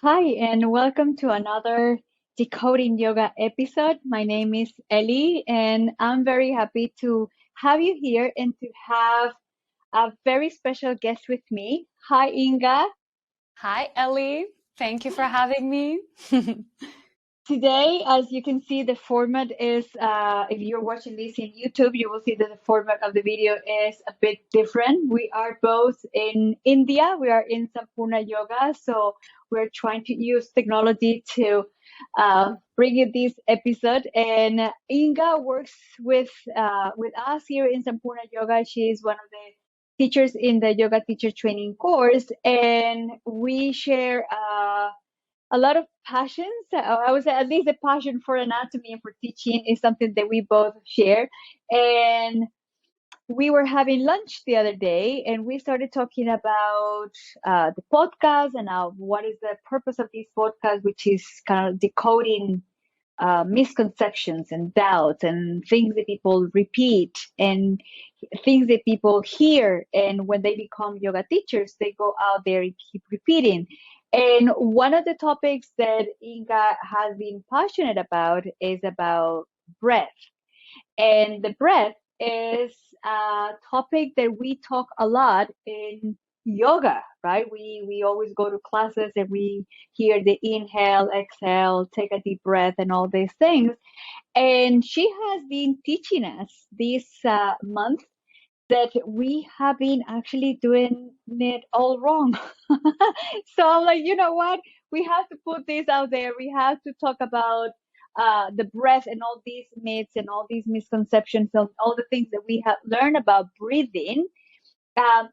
Hi, and welcome to another Decoding Yoga episode. My name is Eli, and I'm very happy to have you here and to have a very special guest with me. Hi, Inga. Hi, Ellie. Thank you for having me. Today, as you can see, the format is, if you're watching this in YouTube, you will see that the format of the video is a bit different. We are both in India. We are in Sampurna Yoga. So we're trying to use technology to bring you this episode. And Inga works with us here in Sampurna Yoga. She is one of the teachers in the yoga teacher training course. And we share a lot of passions. I would say at least a passion for anatomy and for teaching is something that we both share. And we were having lunch the other day and we started talking about the podcast and what is the purpose of this podcast, which is kind of decoding misconceptions and doubts and things that people repeat and things that people hear. And when they become yoga teachers, they go out there and keep repeating. And one of the topics that Inga has been passionate about is about breath. And the breath is a topic that we talk a lot in yoga, right? We always go to classes and we hear the inhale, exhale, take a deep breath, and all these things. And she has been teaching us this month that we have been actually doing it all wrong. So I'm like, you know what? We have to put this out there. We have to talk about the breath and all these myths and all these misconceptions of all the things that we have learned about breathing.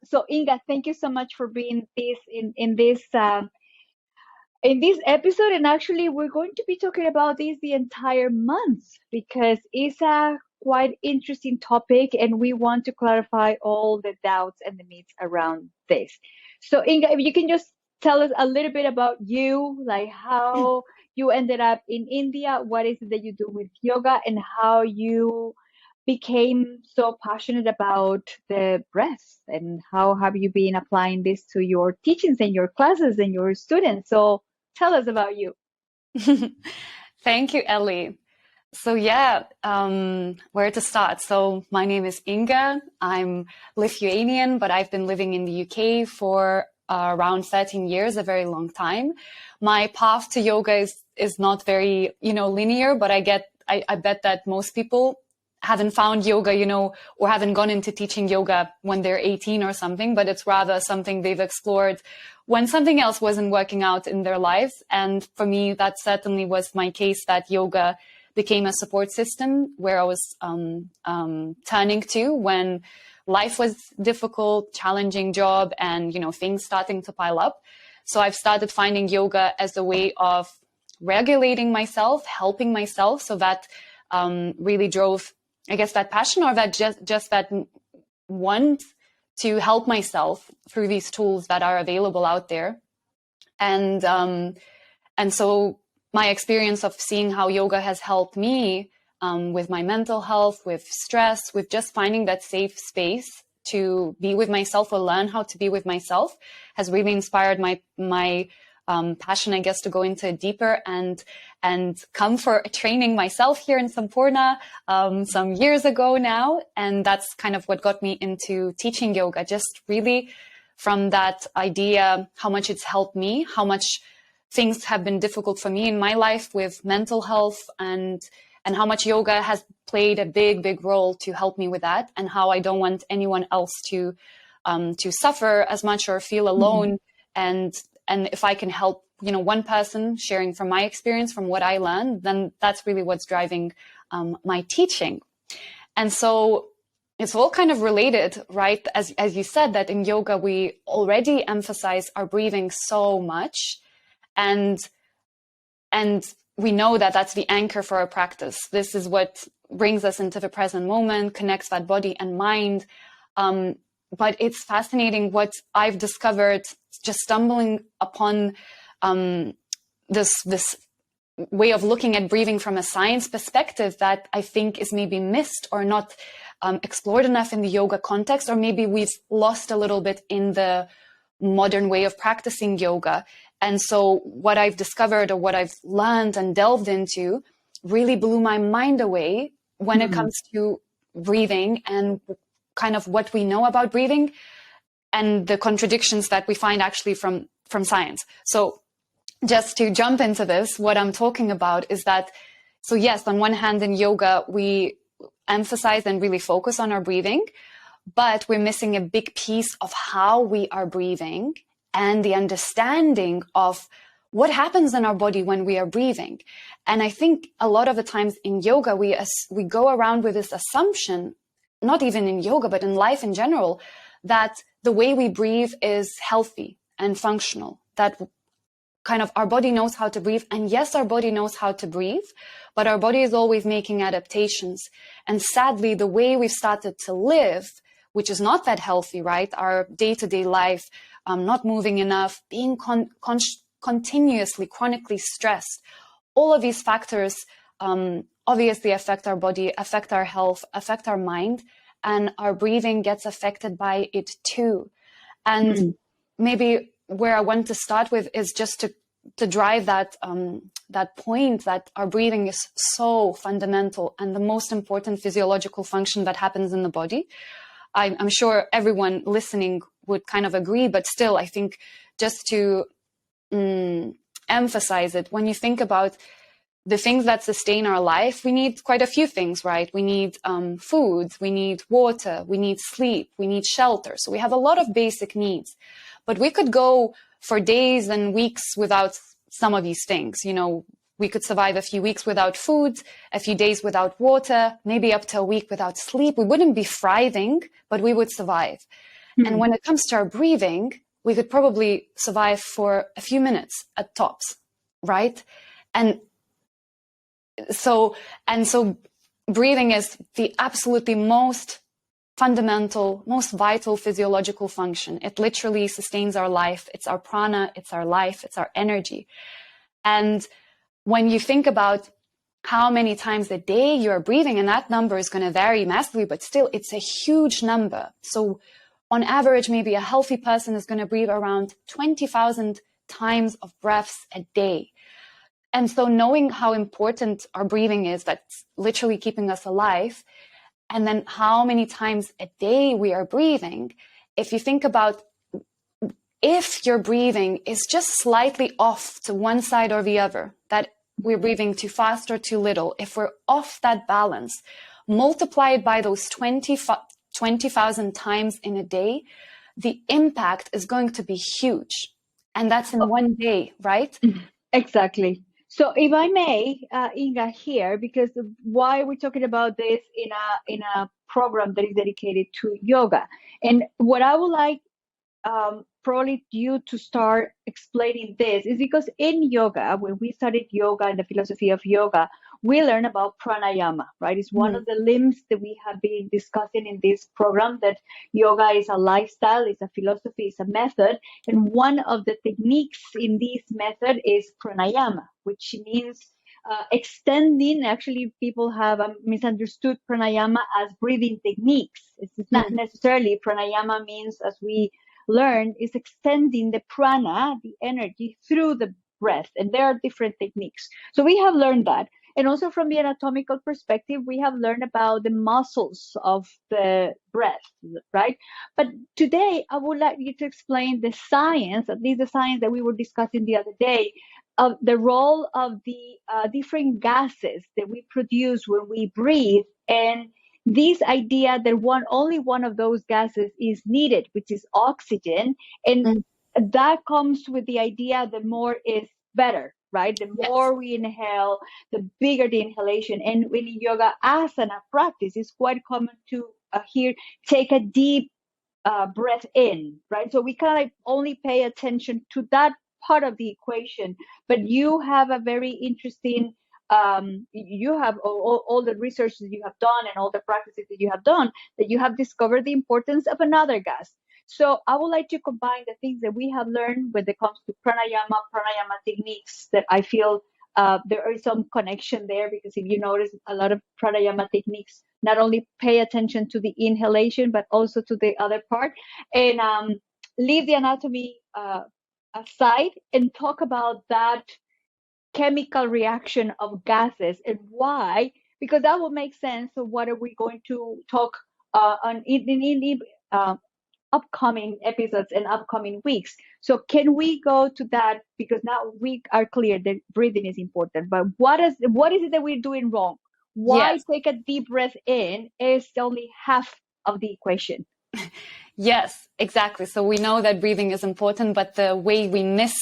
So Inga, thank you so much for being this in this episode. And actually, we're going to be talking about this the entire month because it's a quite interesting topic, and we want to clarify all the doubts and the myths around this. So Inga, if you can just tell us a little bit about you, like how you ended up in India, what is it that you do with yoga, and how you became so passionate about the breath, and how have you been applying this to your teachings and your classes and your students. So tell us about you. Thank you, Ellie. So yeah, where to start? So my name is Inga. I'm Lithuanian, but I've been living in the UK for around 13 years, a very long time. My path to yoga is not very, linear, but I bet that most people haven't found yoga, or haven't gone into teaching yoga when they're 18 or something, but it's rather something they've explored when something else wasn't working out in their lives. And for me, that certainly was my case, that yoga became a support system where I was turning to when life was difficult, challenging job, and things starting to pile up. So I've started finding yoga as a way of regulating myself, helping myself. So that really drove, I guess, that passion, or that just that want to help myself through these tools that are available out there. And so my experience of seeing how yoga has helped me with my mental health, with stress, with just finding that safe space to be with myself or learn how to be with myself has really inspired my passion, I guess, to go into deeper and come for a training myself here in Sampurna some years ago now. And that's kind of what got me into teaching yoga, just really from that idea, how much it's helped me, how much things have been difficult for me in my life with mental health, and how much yoga has played a big role to help me with that, and how I don't want anyone else to suffer as much or feel alone. Mm-hmm. And if I can help, one person sharing from my experience, from what I learned, then that's really what's driving my teaching. And so it's all kind of related, right? As you said, that in yoga, we already emphasize our breathing so much. And we know that that's the anchor for our practice. This is what brings us into the present moment, connects that body and mind. But it's fascinating what I've discovered just stumbling upon this way of looking at breathing from a science perspective that I think is maybe missed or not explored enough in the yoga context, or maybe we've lost a little bit in the modern way of practicing yoga. And so what I've discovered or what I've learned and delved into really blew my mind away when it comes to breathing and kind of what we know about breathing and the contradictions that we find actually from science. So just to jump into this, what I'm talking about is that, so yes, on one hand in yoga, we emphasize and really focus on our breathing, but we're missing a big piece of how we are breathing and the understanding of what happens in our body when we are breathing. And I think a lot of the times in yoga, we go around with this assumption, not even in yoga, but in life in general, that the way we breathe is healthy and functional, that kind of our body knows how to breathe. And yes, our body knows how to breathe, but our body is always making adaptations. And sadly, the way we've started to live, which is not that healthy, right? Our day-to-day life, not moving enough, being continuously, chronically stressed, all of these factors obviously affect our body, affect our health, affect our mind, and our breathing gets affected by it too. And maybe where I want to start with is just to drive that that point that our breathing is so fundamental and the most important physiological function that happens in the body. I'm sure everyone listening would kind of agree, but still, I think just to emphasize it, when you think about the things that sustain our life, we need quite a few things, right? We need food, we need water, we need sleep, we need shelter. So we have a lot of basic needs, but we could go for days and weeks without some of these things. You know, we could survive a few weeks without food, a few days without water, maybe up to a week without sleep. We wouldn't be thriving, but we would survive. And when it comes to our breathing, we could probably survive for a few minutes at tops, right? And so breathing is the absolutely most fundamental, most vital physiological function. It literally sustains our life. It's our prana, it's our life, it's our energy. And when you think about how many times a day you're breathing, and that number is going to vary massively, but still it's a huge number. So on average, maybe a healthy person is going to breathe around 20,000 times of breaths a day. And so knowing how important our breathing is, that's literally keeping us alive, and then how many times a day we are breathing, if you think about if your breathing is just slightly off to one side or the other, that we're breathing too fast or too little, if we're off that balance, multiplied by those 20,000 times in a day, the impact is going to be huge. And that's in one day, right? Exactly. So if I may, Inga, here, because why we're talking about this in a program that is dedicated to yoga, and what I would like probably you to start explaining this is because in yoga, when we studied yoga and the philosophy of yoga, we learn about pranayama, right? It's one of the limbs that we have been discussing in this program, that yoga is a lifestyle, it's a philosophy, it's a method. And one of the techniques in this method is pranayama, which means extending. Actually, people have misunderstood pranayama as breathing techniques. It's not necessarily. Pranayama means, as we learn, is extending the prana, the energy, through the breath. And there are different techniques. So we have learned that. And also from the anatomical perspective, we have learned about the muscles of the breath, right? But today, I would like you to explain the science, at least the science that we were discussing the other day, of the role of the different gases that we produce when we breathe, and this idea that only one of those gases is needed, which is oxygen. And that comes with the idea that more is better, right? The more we inhale, the bigger the inhalation. And when in yoga asana practice, it's quite common to hear, take a deep breath in, right? So we kind of only pay attention to that part of the equation. But you have a very interesting you have all the research that you have done and all the practices that you have done, that you have discovered the importance of another gas. So I would like to combine the things that we have learned when it comes to pranayama techniques, that I feel there is some connection there, because if you notice, a lot of pranayama techniques not only pay attention to the inhalation, but also to the other part, and leave the anatomy aside and talk about that chemical reaction of gases and why, because that will make sense of what are we going to talk on in upcoming episodes and upcoming weeks. So can we go to that, because now we are clear that breathing is important, but what is it that we're doing wrong? Why Yes. take a deep breath in is only half of the equation? Yes, exactly. So we know that breathing is important, but the way we miss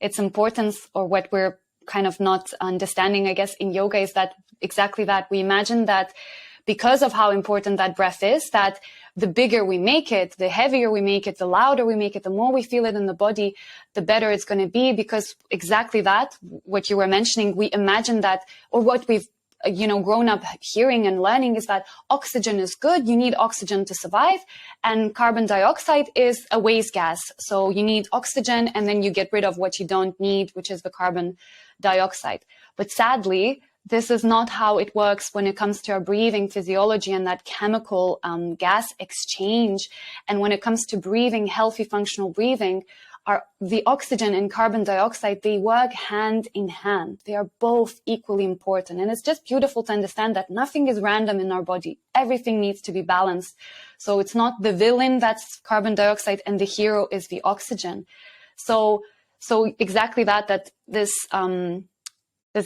its importance, or what we're kind of not understanding, I guess, in yoga, is that exactly that. We imagine that because of how important that breath is, that the bigger we make it, the heavier we make it, the louder we make it, the more we feel it in the body, the better it's going to be. Because exactly that, what you were mentioning, we imagine that, or what we've grown up hearing and learning, is that oxygen is good. You need oxygen to survive, and carbon dioxide is a waste gas. So you need oxygen, and then you get rid of what you don't need, which is the carbon dioxide. But sadly, this is not how it works when it comes to our breathing physiology and that chemical gas exchange. And when it comes to breathing, healthy functional breathing, the oxygen and carbon dioxide, they work hand in hand. They are both equally important. And it's just beautiful to understand that nothing is random in our body. Everything needs to be balanced. So it's not the villain that's carbon dioxide and the hero is the oxygen. So exactly that this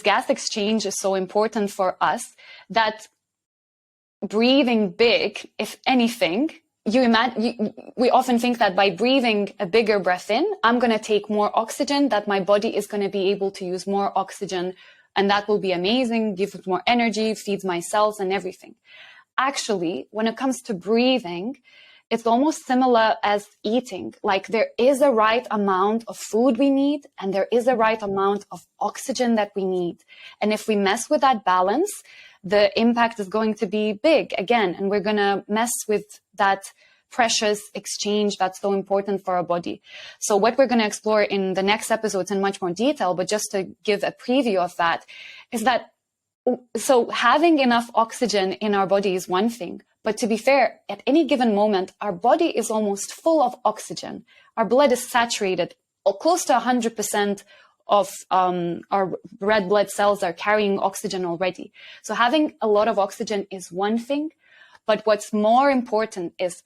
gas exchange is so important for us, that breathing big, if anything, we often think that by breathing a bigger breath in, I'm going to take more oxygen, that my body is going to be able to use more oxygen, and that will be amazing, gives it more energy, feeds my cells and everything. Actually, when it comes to breathing, it's almost similar as eating. Like, there is a right amount of food we need, and there is a right amount of oxygen that we need. And if we mess with that balance, the impact is going to be big again, and we're going to mess with that precious exchange that's so important for our body. So what we're going to explore in the next episodes in much more detail, but just to give a preview of that, is that so having enough oxygen in our body is one thing, but to be fair, at any given moment, our body is almost full of oxygen. Our blood is saturated, or close to 100% of our red blood cells are carrying oxygen already. So having a lot of oxygen is one thing, but what's more important is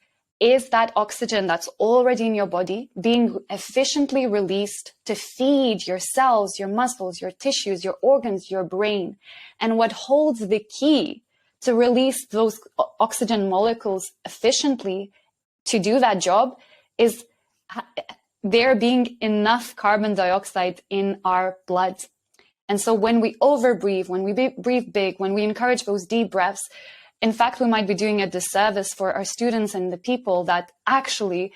that oxygen that's already in your body being efficiently released to feed your cells, your muscles, your tissues, your organs, your brain. And what holds the key to release those oxygen molecules efficiently to do that job is there being enough carbon dioxide in our blood. And so when we overbreathe, when we breathe big, when we encourage those deep breaths, in fact, we might be doing a disservice for our students and the people that actually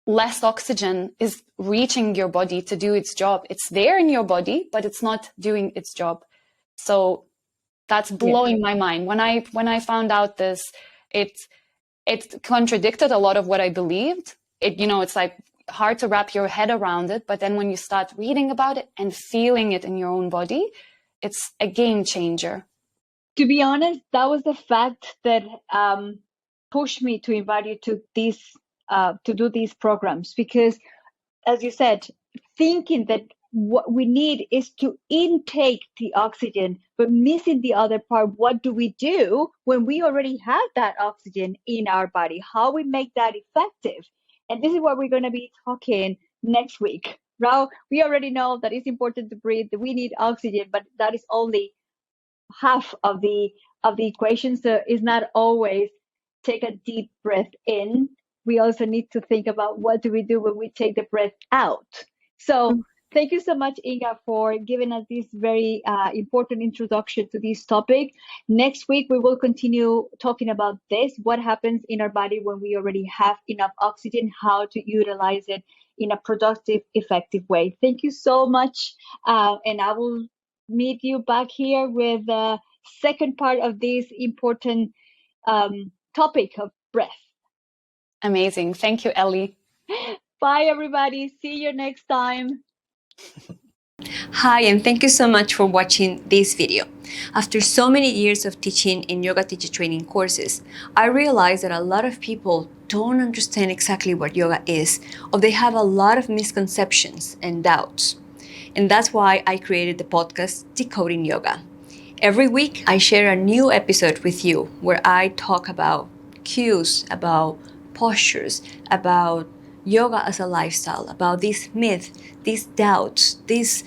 less oxygen is reaching your body to do its job. It's there in your body, but it's not doing its job. So that's blowing my mind. When I found out this, it contradicted a lot of what I believed. It's like hard to wrap your head around it. But then when you start reading about it and feeling it in your own body, it's a game changer. To be honest, that was the fact that pushed me to invite you to to do these programs, because, as you said, thinking that what we need is to intake the oxygen, but missing the other part. What do we do when we already have that oxygen in our body? How we make that effective? And this is what we're going to be talking next week. Now, we already know that it's important to breathe, that we need oxygen, but that is only half of the equation. So it's not always take a deep breath in. We also need to think about what do we do when we take the breath out. So thank you so much, Inga, for giving us this very important introduction to this topic. Next week, we will continue talking about this, what happens in our body when we already have enough oxygen, how to utilize it in a productive, effective way. Thank you so much. And I will meet you back here with the second part of this important topic of breath. Amazing. Thank you, Eli. Bye, everybody. See you next time. Hi, and thank you so much for watching this video. After so many years of teaching in yoga teacher training courses, I realized that a lot of people don't understand exactly what yoga is, or they have a lot of misconceptions and doubts. And that's why I created the podcast Decoding Yoga. Every week, I share a new episode with you where I talk about cues, about postures, about yoga as a lifestyle, about these myths, these doubts, these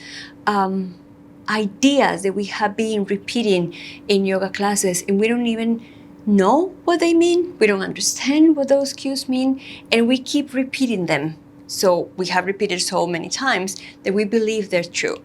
ideas that we have been repeating in yoga classes, and we don't even know what they mean. We don't understand what those cues mean, and we keep repeating them. So we have repeated so many times that we believe they're true.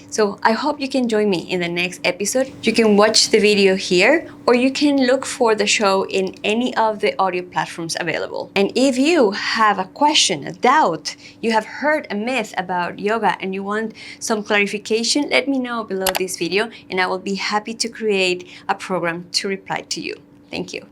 So I hope you can join me in the next episode. You can watch the video here, or you can look for the show in any of the audio platforms available. And if you have a question, a doubt, you have heard a myth about yoga and you want some clarification, let me know below this video and I will be happy to create a program to reply to you. Thank you.